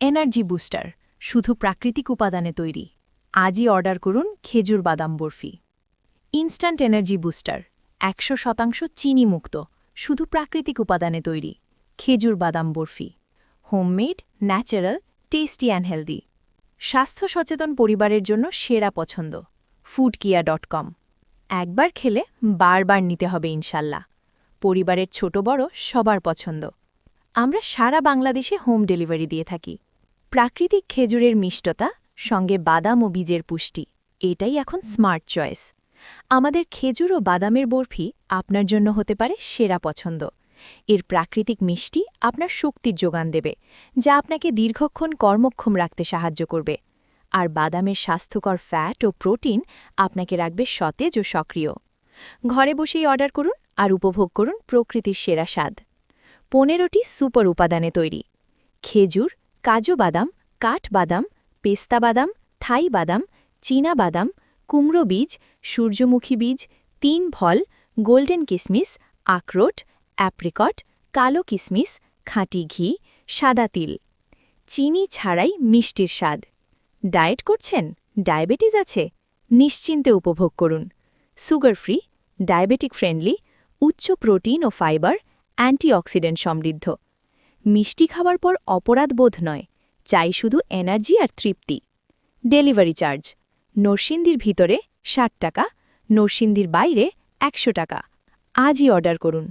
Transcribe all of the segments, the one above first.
Energy booster শুধু প্রাকৃতিক উপাদানে তৈরি। আজই অর্ডার করুন খেজুর বাদাম বরফি। ইনস্ট্যান্ট এনার্জি বুস্টার 100% চিনি মুক্ত, শুধু প্রাকৃতিক উপাদানে তৈরি। খেজুর বাদাম barfi homemade, natural, tasty and healthy. স্বাস্থ্য সচেতন পরিবারের জন্য সেরা পছন্দ। foodkia.com। একবার খেলে বারবার নিতে হবে ইনশাল্লাহ। পরিবারের ছোট বড় সবার পছন্দ। আমরা সারা বাংলাদেশে হোম ডেলিভারি দিয়ে থাকি। প্রাকৃতিক খেজুরের মিষ্টতা সঙ্গে বাদাম ও বীজের পুষ্টি, এটাই এখন স্মার্ট চয়েস। আমাদের খেজুর ও বাদামের বরফি আপনার জন্য হতে পারে সেরা পছন্দ। এর প্রাকৃতিক মিষ্টি আপনার শক্তির যোগান দেবে, যা আপনাকে দীর্ঘক্ষণ কর্মক্ষম রাখতে সাহায্য করবে। আর বাদামের স্বাস্থ্যকর ফ্যাট ও প্রোটিন আপনাকে রাখবে সতেজ ও সক্রিয়। ঘরে বসেই অর্ডার করুন আর উপভোগ করুন প্রকৃতির সেরা স্বাদ। 15টি সুপার উপাদানে তৈরি। খেজুর, কাজু বাদাম, কাঠ বাদাম, পেস্তা বাদাম, থাই বাদাম, চীনা বাদাম, কুমড়ো বীজ, সূর্যমুখী বীজ, 3 ফল, গোল্ডেন কিসমিস, আখরোট, অ্যাপ্রিকট, কালো কিসমিস, খাঁটি ঘি, সাদা তিল। চিনি ছাড়াই মিষ্টির স্বাদ। ডায়েট করছেন? ডায়াবেটিস আছে? নিশ্চিন্তে উপভোগ করুন। সুগার ফ্রি, ডায়াবেটিক ফ্রেন্ডলি, উচ্চ প্রোটিন ও ফাইবার, অ্যান্টিঅক্সিডেন্ট সমৃদ্ধ। মিষ্টি খাওয়ার পর অপরাধ বোধ নয়, চাই শুধু এনার্জি আর তৃপ্তি। ডেলিভারি চার্জ নরসিংদীর ভিতরে 60 টাকা, নরসিংদীর বাইরে 100 টাকা। আজই অর্ডার করুন।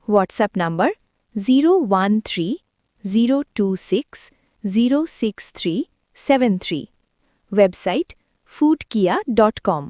WhatsApp number 013-026-06373। Website foodkia.com।